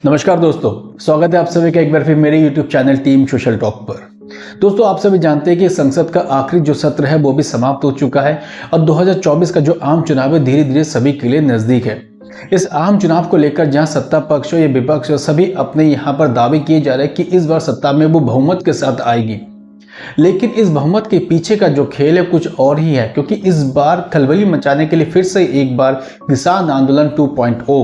नमस्कार दोस्तों, स्वागत है आप सभी का एक बार फिर मेरे YouTube channel team social talk पर। दोस्तों, आप सभी जानते हैं कि संसद का आखिरी जो सत्र है वो भी समाप्त हो चुका है और 2024 का जो आम चुनाव है धीरे धीरे सभी के लिए नजदीक है। इस आम चुनाव को लेकर जहां सत्ता पक्ष हो या विपक्ष हो, सभी अपने यहाँ पर दावे किए जा रहे हैं कि इस बार सत्ता में वो बहुमत के साथ आएगी। लेकिन इस बहुमत के पीछे का जो खेल है कुछ और ही है, क्योंकि इस बार खलबली मचाने के लिए फिर से एक बार किसान आंदोलन 2.0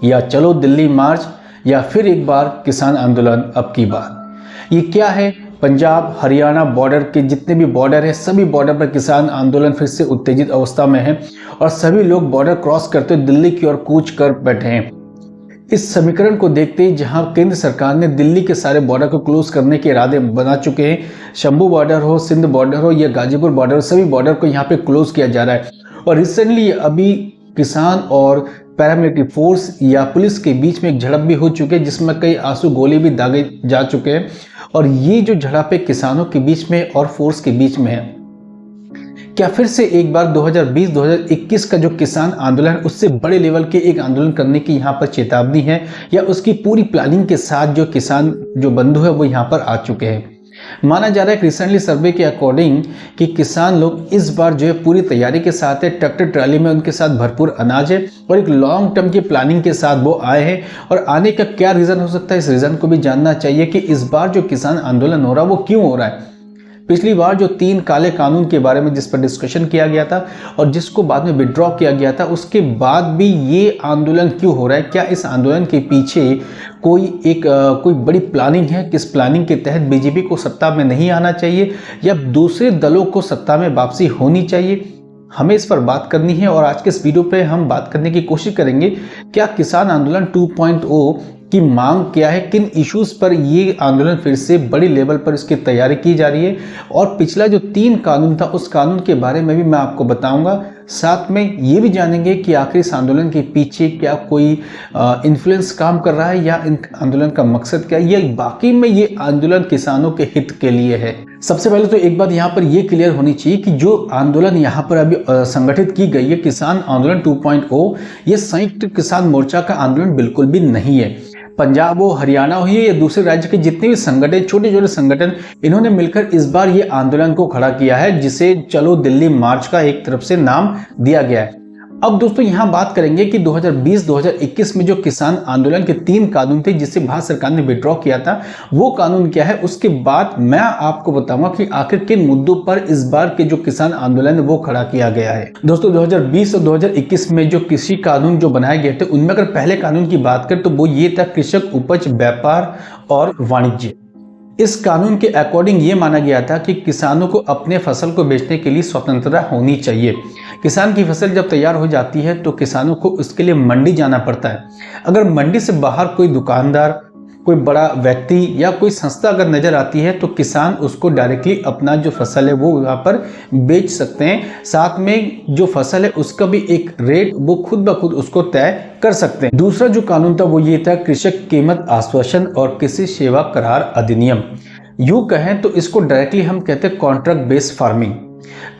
या चलो दिल्ली मार्च या फिर एक बार किसान आंदोलन अब की बार। ये क्या है? पंजाब हरियाणा बॉर्डर के जितने भी बॉर्डर है सभी बॉर्डर पर किसान आंदोलन फिर से उत्तेजित अवस्था में है और सभी लोग बॉर्डर क्रॉस करते हुए दिल्ली की ओर कूच कर बैठे हैं। इस समीकरण को देखते ही जहां केंद्र सरकार ने दिल्ली के सारे बॉर्डर को क्लोज करने के इरादे बना चुके हैं, शंभू बॉर्डर हो, सिंध बॉर्डर हो या गाजीपुर बॉर्डर हो, सभी बॉर्डर को यहाँ पे क्लोज किया जा रहा है। और रिसेंटली अभी किसान और पैरामिलिट्री फोर्स या पुलिस के बीच में एक झड़प भी हो चुकी है, जिसमें कई आंसू गोले भी दागे जा चुके हैं। और ये जो झड़प है किसानों के बीच में और फोर्स के बीच में है, क्या फिर से एक बार 2020-2021 का जो किसान आंदोलन उससे बड़े लेवल के एक आंदोलन करने की यहाँ पर चेतावनी है, या उसकी पूरी प्लानिंग के साथ जो किसान जो बंधु है वो यहाँ पर आ चुके हैं? माना जा रहा है कि रिसेंटली सर्वे के अकॉर्डिंग कि किसान लोग इस बार जो है पूरी तैयारी के साथ है, ट्रैक्टर ट्राली में उनके साथ भरपूर अनाज है और एक लॉन्ग टर्म की प्लानिंग के साथ वो आए हैं। और आने का क्या रीज़न हो सकता है, इस रीज़न को भी जानना चाहिए कि इस बार जो किसान आंदोलन हो रहा है वो क्यों हो रहा है। पिछली बार जो 3 काले कानून के बारे में जिस पर डिस्कशन किया गया था और जिसको बाद में विड्रॉ किया गया था, उसके बाद भी ये आंदोलन क्यों हो रहा है? क्या इस आंदोलन के पीछे कोई बड़ी प्लानिंग है? किस प्लानिंग के तहत बीजेपी को सत्ता में नहीं आना चाहिए या दूसरे दलों को सत्ता में वापसी होनी चाहिए? हमें इस पर बात करनी है और आज के इस वीडियो पे हम बात करने की कोशिश करेंगे क्या किसान आंदोलन 2.0 की मांग क्या है, किन इश्यूज पर ये आंदोलन फिर से बड़ी लेवल पर इसकी तैयारी की जा रही है, और पिछला जो 3 कानून था उस कानून के बारे में भी मैं आपको बताऊंगा। साथ में ये भी जानेंगे कि आखिर इस आंदोलन के पीछे क्या कोई इन्फ्लुएंस काम कर रहा है या इन आंदोलन का मकसद क्या है, या बाकी में ये आंदोलन किसानों के हित के लिए है। सबसे पहले तो एक बात यहाँ पर यह क्लियर होनी चाहिए कि जो आंदोलन यहाँ पर अभी संगठित की गई है किसान आंदोलन 2.0, ये संयुक्त किसान मोर्चा का आंदोलन बिल्कुल भी नहीं है। पंजाब हो, हरियाणा हो या दूसरे राज्य के जितने भी संगठन, छोटे छोटे संगठन, इन्होंने मिलकर इस बार ये आंदोलन को खड़ा किया है, जिसे चलो दिल्ली मार्च का एक तरफ से नाम दिया गया है। अब दोस्तों यहाँ बात करेंगे कि 2020-2021 में जो किसान आंदोलन के 3 कानून थे जिसे भारत सरकार ने विड्रॉ किया था, वो कानून क्या है, उसके बाद मैं आपको बताऊंगा कि आखिर किन मुद्दों पर इस बार के जो किसान आंदोलन है वो खड़ा किया गया है। दोस्तों 2020 और 2021 में जो कृषि कानून जो बनाए गए थे, उनमें अगर पहले कानून की बात करें तो वो ये था कृषक उपज व्यापार और वाणिज्य। इस कानून के अकॉर्डिंग ये माना गया था कि किसानों को अपने फसल को बेचने के लिए स्वतंत्रता होनी चाहिए। किसान की फसल जब तैयार हो जाती है तो किसानों को उसके लिए मंडी जाना पड़ता है। अगर मंडी से बाहर कोई दुकानदार, कोई बड़ा व्यक्ति या कोई संस्था अगर नजर आती है तो किसान उसको डायरेक्टली अपना जो फसल है वो वहाँ पर बेच सकते हैं। साथ में जो फसल है उसका भी एक रेट वो खुद ब खुद उसको तय कर सकते हैं। दूसरा जो कानून था वो ये था कृषक कीमत आश्वासन और कृषि सेवा करार अधिनियम। यूँ कहें तो इसको डायरेक्टली हम कहते हैं कॉन्ट्रैक्ट बेस्ड फार्मिंग।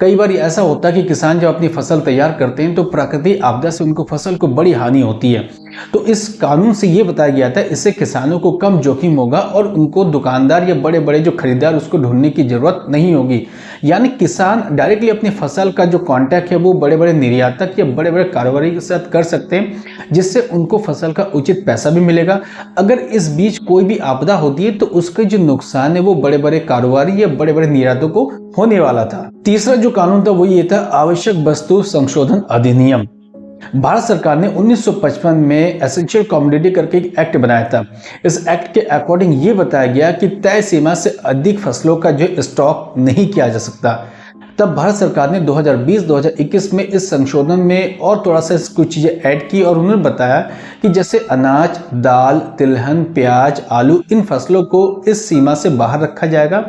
कई बार ऐसा होता है कि किसान जब अपनी फसल तैयार करते हैं तो प्राकृतिक आपदा से उनको फसल को बड़ी हानि होती है, तो इस कानून से ये बताया गया था इससे किसानों को कम जोखिम होगा और उनको दुकानदार या बड़े बड़े जो खरीदार उसको ढूंढने की जरूरत नहीं होगी। यानी किसान डायरेक्टली अपनी फसल का जो कॉन्टैक्ट है वो बड़े बड़े निर्यातक या बड़े बड़े कारोबारी के साथ कर सकते हैं, जिससे उनको फसल का उचित पैसा भी मिलेगा। अगर इस बीच कोई भी आपदा होती है तो उसके जो नुकसान है वो बड़े बड़े कारोबारी या बड़े बड़े निर्यातकों को होने वाला था। तीसरा जो कानून था वो ये था आवश्यक वस्तु संशोधन अधिनियम। भारत सरकार ने 1955 में एसेंशियल कमोडिटी करके एक एक्ट बनाया था। इस एक्ट के अकॉर्डिंग ये बताया गया कि तय सीमा से अधिक फसलों का जो स्टॉक नहीं किया जा सकता। तब भारत सरकार ने 2020-2021 में इस संशोधन में और थोड़ा सा कुछ चीज़ें ऐड की और उन्होंने बताया कि जैसे अनाज, दाल, तिलहन, प्याज, आलू, इन फसलों को इस सीमा से बाहर रखा जाएगा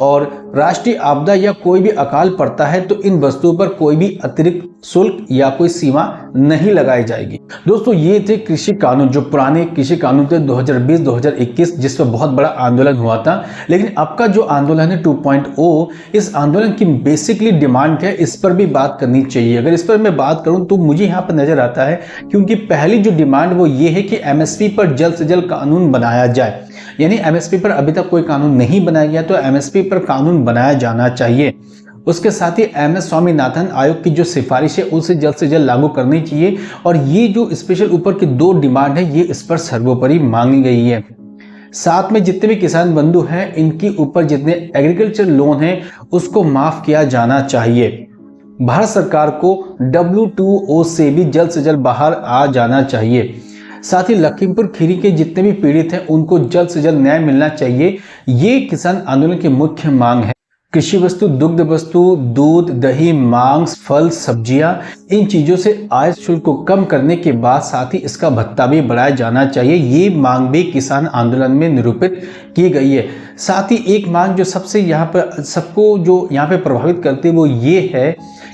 और राष्ट्रीय आपदा या कोई भी अकाल पड़ता है तो इन वस्तुओं पर कोई भी अतिरिक्त शुल्क या कोई सीमा नहीं लगाई जाएगी। दोस्तों ये थे कृषि कानून, जो पुराने कृषि कानून थे 2020-2021, जिस पर बहुत बड़ा आंदोलन हुआ था। लेकिन अब का जो आंदोलन है 2.0, इस आंदोलन की बेसिकली डिमांड क्या है, इस पर भी बात करनी चाहिए। अगर इस पर मैं बात करूं तो मुझे यहाँ पर नजर आता है कि उनकी पहली जो डिमांड वो ये है कि एमएसपी पर जल्द से जल्द कानून बनाया जाए। यानी एमएसपी पर अभी तक कोई कानून नहीं बनाया गया, तो एमएसपी पर कानून बनाया जाना चाहिए। उसके साथ ही एमएस स्वामीनाथन आयोग की जो सिफारिश है उसे जल्द से जल्द लागू करनी चाहिए। और ये जो स्पेशल ऊपर की 2 डिमांड है, ये इस पर सर्वोपरि मांगी गई है। साथ में जितने भी किसान बंधु हैं, इनके ऊपर जितने एग्रीकल्चर लोन हैं उसको माफ किया जाना चाहिए। भारत सरकार को WTO से भी जल्द से जल्द बाहर आ जाना चाहिए। साथ ही लखीमपुर खीरी के जितने भी पीड़ित हैं उनको जल्द से जल्द न्याय मिलना चाहिए। ये किसान आंदोलन की मुख्य मांग है। कृषि वस्तु, दुग्ध वस्तु, दूध, दही, मांस, फल, सब्जियां, इन चीजों से आयात शुल्क को कम करने के बाद साथ ही इसका भत्ता भी बढ़ाया जाना चाहिए। ये मांग भी किसान आंदोलन में निरूपित की गई है। साथ ही एक मांग जो सबसे यहाँ पर सबको जो यहाँ पे प्रभावित करती है वो ये है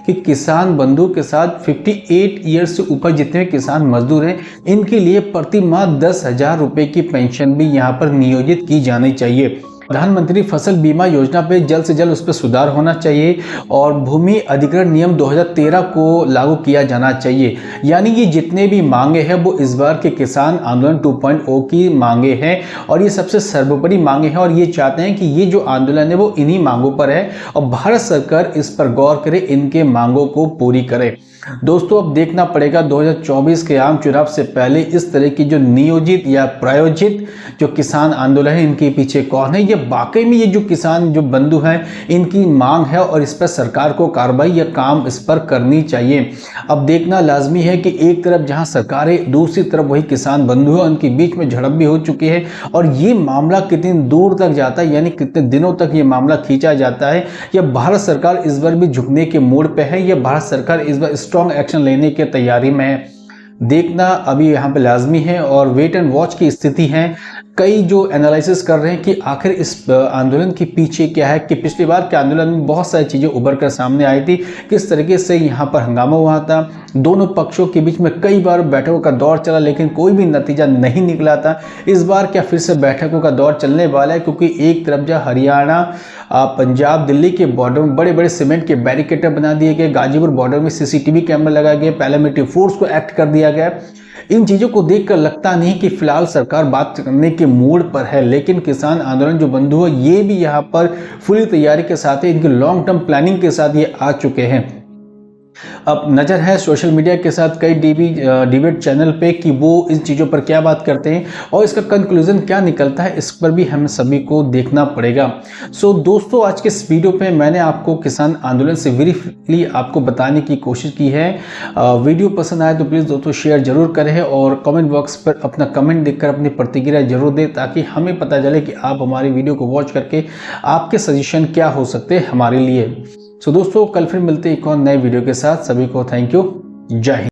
कि किसान बंधु के साथ 58 ईयर्स से ऊपर जितने किसान मजदूर हैं, इनके लिए प्रति माह 10,000 रुपए की पेंशन भी यहाँ पर नियोजित की जानी चाहिए। प्रधानमंत्री फसल बीमा योजना पे जल्द से जल्द उस पर सुधार होना चाहिए और भूमि अधिग्रहण नियम 2013 को लागू किया जाना चाहिए। यानी ये जितने भी मांगे हैं वो इस बार के किसान आंदोलन 2.0 की मांगे हैं और ये सबसे सर्वोपरि मांगे हैं। और ये चाहते हैं कि ये जो आंदोलन है वो इन्हीं मांगों पर है और भारत सरकार इस पर गौर करे, इनके मांगों को पूरी करे। दोस्तों अब देखना पड़ेगा 2024 के आम चुनाव से पहले इस तरह की जो नियोजित या प्रायोजित जो किसान आंदोलन है, इनके पीछे कौन है। ये वाकई में ये जो किसान जो बंधु हैं इनकी मांग है और इस पर सरकार को कार्रवाई या काम इस पर करनी चाहिए। अब देखना लाजमी है कि एक तरफ जहां सरकार है, दूसरी तरफ वही किसान बंधु है, उनके बीच में झड़प भी हो चुकी है। और ये मामला कितनी दूर तक जाता है, यानी कितने दिनों तक ये मामला खींचा जाता है, या भारत सरकार इस बार भी झुकने के मोड पे है, या भारत सरकार इस बार स्ट्रॉन्ग एक्शन लेने की तैयारी में है, देखना अभी यहाँ पे लाजमी है। और वेट एंड वॉच की स्थिति है। कई जो एनालिसिस कर रहे हैं कि आखिर इस आंदोलन के पीछे क्या है, कि पिछली बार के आंदोलन में बहुत सारी चीजें उभर कर सामने आई थी, किस तरीके से यहाँ पर हंगामा हुआ था, दोनों पक्षों के बीच में कई बार बैठकों का दौर चला लेकिन कोई भी नतीजा नहीं निकला था। इस बार क्या फिर से बैठकों का दौर चलने वाला है, क्योंकि एक तरफ जहाँ हरियाणा, पंजाब, दिल्ली के बॉर्डर में बड़े बड़े सीमेंट के बैरिकेटर बना दिए गए, गाजीपुर बॉर्डर में CCTV कैमरा लगाया गया, पैरामिलिट्री फोर्स को एक्ट कर दिया गया। इन चीजों को देखकर लगता नहीं कि फिलहाल सरकार बात करने के मूड पर है, लेकिन किसान आंदोलन जो बंधु है ये भी यहाँ पर पूरी तैयारी के साथ है, इनकी लॉन्ग टर्म प्लानिंग के साथ ये आ चुके हैं। अब नजर है सोशल मीडिया के साथ कई डिबेट चैनल पे कि वो इन चीज़ों पर क्या बात करते हैं और इसका कंक्लूजन क्या निकलता है, इस पर भी हमें सभी को देखना पड़ेगा। सो दोस्तों आज के इस वीडियो पे मैंने आपको किसान आंदोलन से ब्रीफली आपको बताने की कोशिश की है। वीडियो पसंद आए तो प्लीज़ दोस्तों शेयर जरूर करें और कमेंट बॉक्स पर अपना कमेंट देकर अपनी प्रतिक्रिया जरूर दें, ताकि हमें पता चले कि आप हमारी वीडियो को वॉच करके आपके सजेशन क्या हो सकते हैं हमारे लिए। सो दोस्तों कल फिर मिलते हैं एक और नए वीडियो के साथ। सभी को थैंक यू, जय हिंद।